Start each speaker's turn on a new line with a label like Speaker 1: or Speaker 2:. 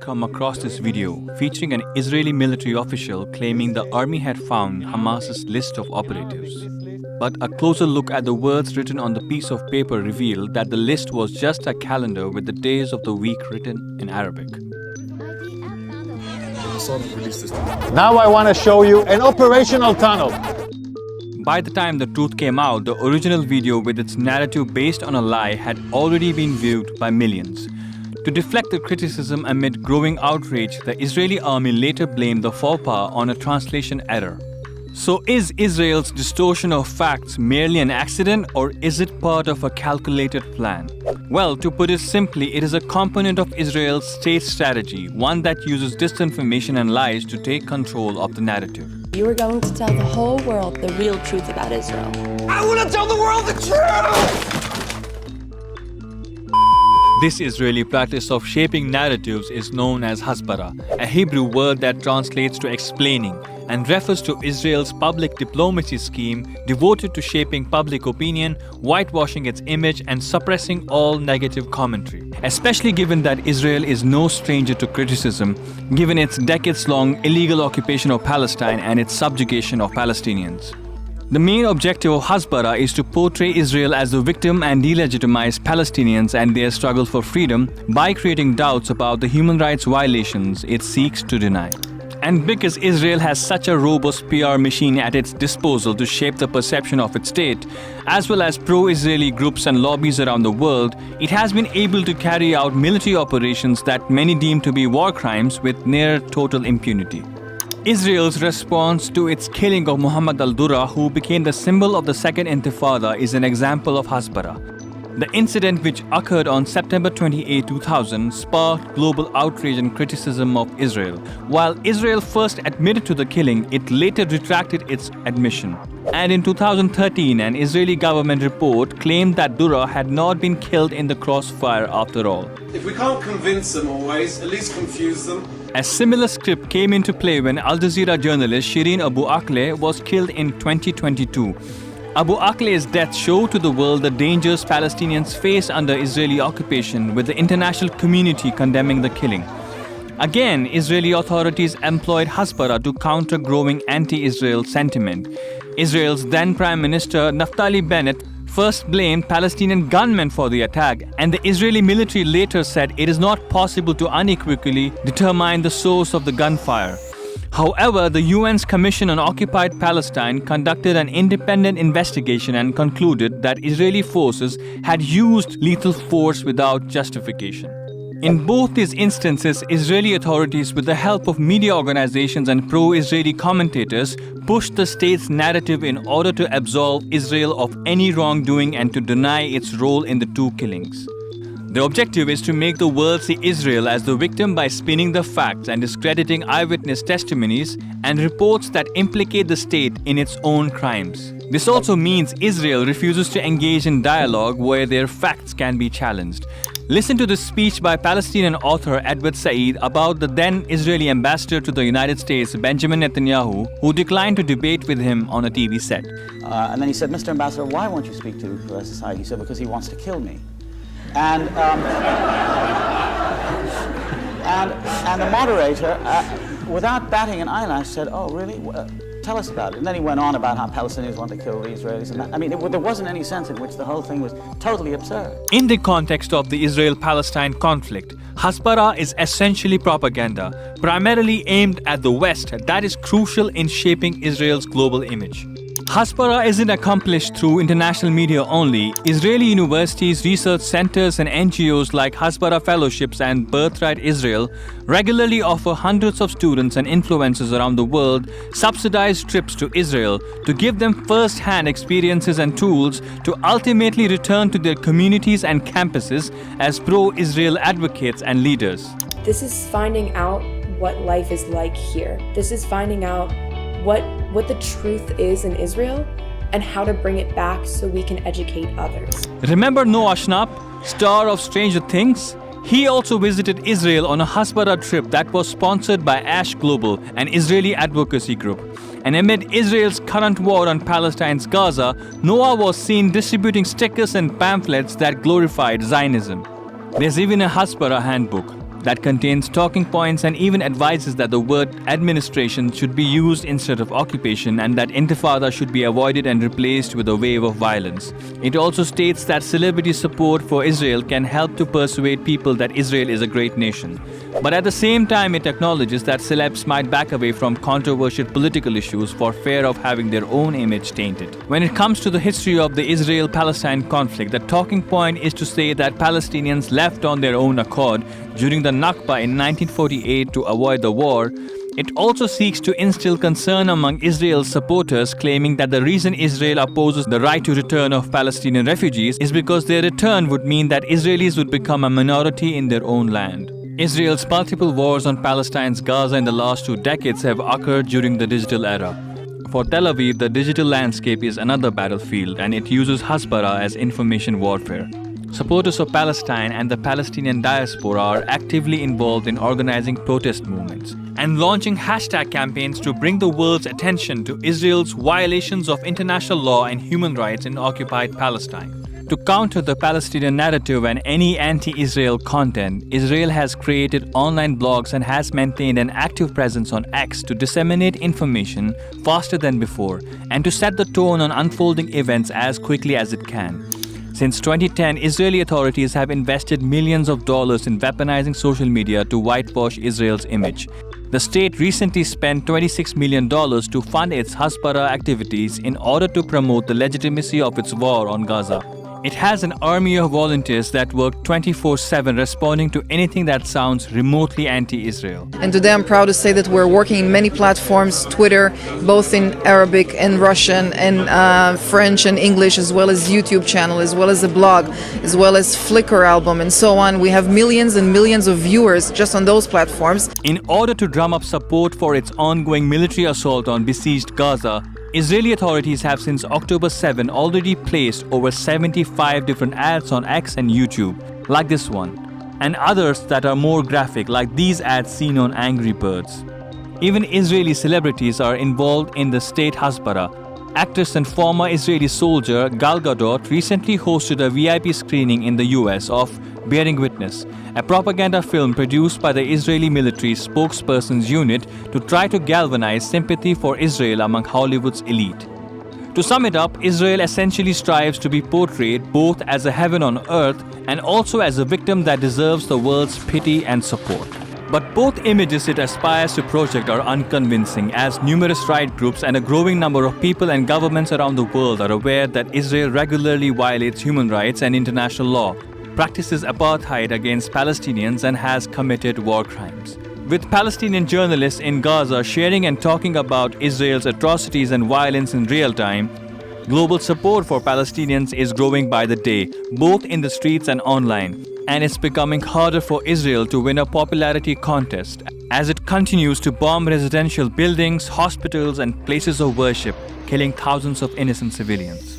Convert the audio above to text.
Speaker 1: Come across this video featuring an Israeli military official claiming the army had found Hamas's list of operatives. But a closer look at the words written on the piece of paper revealed that the list was just a calendar with the days of the week written in Arabic.
Speaker 2: Now I want to show you an operational tunnel.
Speaker 1: By the time the truth came out, the original video with its narrative based on a lie had already been viewed by millions. To deflect the criticism amid growing outrage, the Israeli army later blamed the faux pas on a translation error. So is Israel's distortion of facts merely an accident, or is it part of a calculated plan? Well, to put it simply, it is a component of Israel's state strategy, one that uses disinformation and lies to take control of the narrative.
Speaker 3: You are going to tell the whole world the real truth about Israel.
Speaker 4: I want to tell the world the truth!
Speaker 1: This Israeli practice of shaping narratives is known as Hasbara, a Hebrew word that translates to explaining and refers to Israel's public diplomacy scheme devoted to shaping public opinion, whitewashing its image, and suppressing all negative commentary. Especially given that Israel is no stranger to criticism, given its decades-long illegal occupation of Palestine and its subjugation of Palestinians. The main objective of Hasbara is to portray Israel as the victim and delegitimize Palestinians and their struggle for freedom by creating doubts about the human rights violations it seeks to deny. And because Israel has such a robust PR machine at its disposal to shape the perception of its state, as well as pro-Israeli groups and lobbies around the world, it has been able to carry out military operations that many deem to be war crimes with near total impunity. Israel's response to its killing of Muhammad al-Durrah, who became the symbol of the Second Intifada, is an example of Hasbara. The incident, which occurred on September 28, 2000, sparked global outrage and criticism of Israel. While Israel first admitted to the killing, it later retracted its admission. And in 2013, an Israeli government report claimed that Durrah had not been killed in the crossfire after all.
Speaker 4: If we can't convince them always, at least confuse them.
Speaker 1: A similar script came into play when Al Jazeera journalist Shireen Abu Akleh was killed in 2022. Abu Akleh's death showed to the world the dangers Palestinians face under Israeli occupation, with the international community condemning the killing. Again, Israeli authorities employed Hasbara to counter growing anti-Israel sentiment. Israel's then Prime Minister Naftali Bennett first blamed Palestinian gunmen for the attack, and the Israeli military later said it is not possible to unequivocally determine the source of the gunfire. However, the UN's Commission on Occupied Palestine conducted an independent investigation and concluded that Israeli forces had used lethal force without justification. In both these instances, Israeli authorities, with the help of media organizations and pro-Israeli commentators, pushed the state's narrative in order to absolve Israel of any wrongdoing and to deny its role in the two killings. The objective is to make the world see Israel as the victim by spinning the facts and discrediting eyewitness testimonies and reports that implicate the state in its own crimes. This also means Israel refuses to engage in dialogue where their facts can be challenged. Listen to this speech by Palestinian author Edward Said about the then Israeli ambassador to the United States, Benjamin Netanyahu, who declined to debate with him on a TV set.
Speaker 5: And then he said, "Mr. Ambassador, why won't you speak to Said?" He said, "Because he wants to kill me." And the moderator, without batting an eyelash, said, "Oh, really? Tell us about it." And then he went on about how Palestinians want to kill the Israelis. And that. I mean, there wasn't any sense in which the whole thing was totally absurd.
Speaker 1: In the context of the Israel-Palestine conflict, Hasbara is essentially propaganda, primarily aimed at the West, that is crucial in shaping Israel's global image. Hasbara isn't accomplished through international media only. Israeli universities, research centers, and NGOs like Hasbara Fellowships and Birthright Israel regularly offer hundreds of students and influencers around the world subsidized trips to Israel to give them first-hand experiences and tools to ultimately return to their communities and campuses as pro-Israel advocates and leaders.
Speaker 3: This is finding out what life is like here. This is finding out what the truth is in Israel and how to bring it back so we can educate others.
Speaker 1: Remember Noah Schnapp, star of Stranger Things? He also visited Israel on a Hasbara trip that was sponsored by Ash Global, an Israeli advocacy group. And amid Israel's current war on Palestine's Gaza, Noah was seen distributing stickers and pamphlets that glorified Zionism. There's even a Hasbara handbook. that contains talking points and even advises that the word administration should be used instead of occupation and that intifada should be avoided and replaced with a wave of violence. It also states that celebrity support for Israel can help to persuade people that Israel is a great nation. But at the same time, it acknowledges that celebs might back away from controversial political issues for fear of having their own image tainted. When it comes to the history of the Israel-Palestine conflict, the talking point is to say that Palestinians left on their own accord during the Nakba in 1948 to avoid the war. It also seeks to instill concern among Israel's supporters, claiming that the reason Israel opposes the right to return of Palestinian refugees is because their return would mean that Israelis would become a minority in their own land. Israel's multiple wars on Palestine's Gaza in the last 2 decades have occurred during the digital era. For Tel Aviv, the digital landscape is another battlefield, and it uses Hasbara as information warfare. Supporters of Palestine and the Palestinian diaspora are actively involved in organizing protest movements and launching hashtag campaigns to bring the world's attention to Israel's violations of international law and human rights in occupied Palestine. To counter the Palestinian narrative and any anti-Israel content, Israel has created online blogs and has maintained an active presence on X to disseminate information faster than before and to set the tone on unfolding events as quickly as it can. Since 2010, Israeli authorities have invested millions of dollars in weaponizing social media to whitewash Israel's image. The state recently spent $26 million to fund its Hasbara activities in order to promote the legitimacy of its war on Gaza. It has an army of volunteers that work 24/7 responding to anything that sounds remotely anti-Israel.
Speaker 6: And today I'm proud to say that we're working in many platforms, Twitter, both in Arabic and Russian and French and English, as well as YouTube channel, as well as a blog, as well as Flickr album and so on. We have millions and millions of viewers just on those platforms.
Speaker 1: In order to drum up support for its ongoing military assault on besieged Gaza, Israeli authorities have since October 7 already placed over 75 different ads on X and YouTube, like this one, and others that are more graphic, like these ads seen on Angry Birds. Even Israeli celebrities are involved in the state Hasbara. Actress and former Israeli soldier Gal Gadot recently hosted a VIP screening in the US of Bearing Witness, a propaganda film produced by the Israeli military spokesperson's unit to try to galvanize sympathy for Israel among Hollywood's elite. To sum it up, Israel essentially strives to be portrayed both as a heaven on earth and also as a victim that deserves the world's pity and support. But both images it aspires to project are unconvincing, as numerous right groups and a growing number of people and governments around the world are aware that Israel regularly violates human rights and international law, practices apartheid against Palestinians, and has committed war crimes. With Palestinian journalists in Gaza sharing and talking about Israel's atrocities and violence in real time, global support for Palestinians is growing by the day, both in the streets and online, and it's becoming harder for Israel to win a popularity contest as it continues to bomb residential buildings, hospitals, and places of worship, killing thousands of innocent civilians.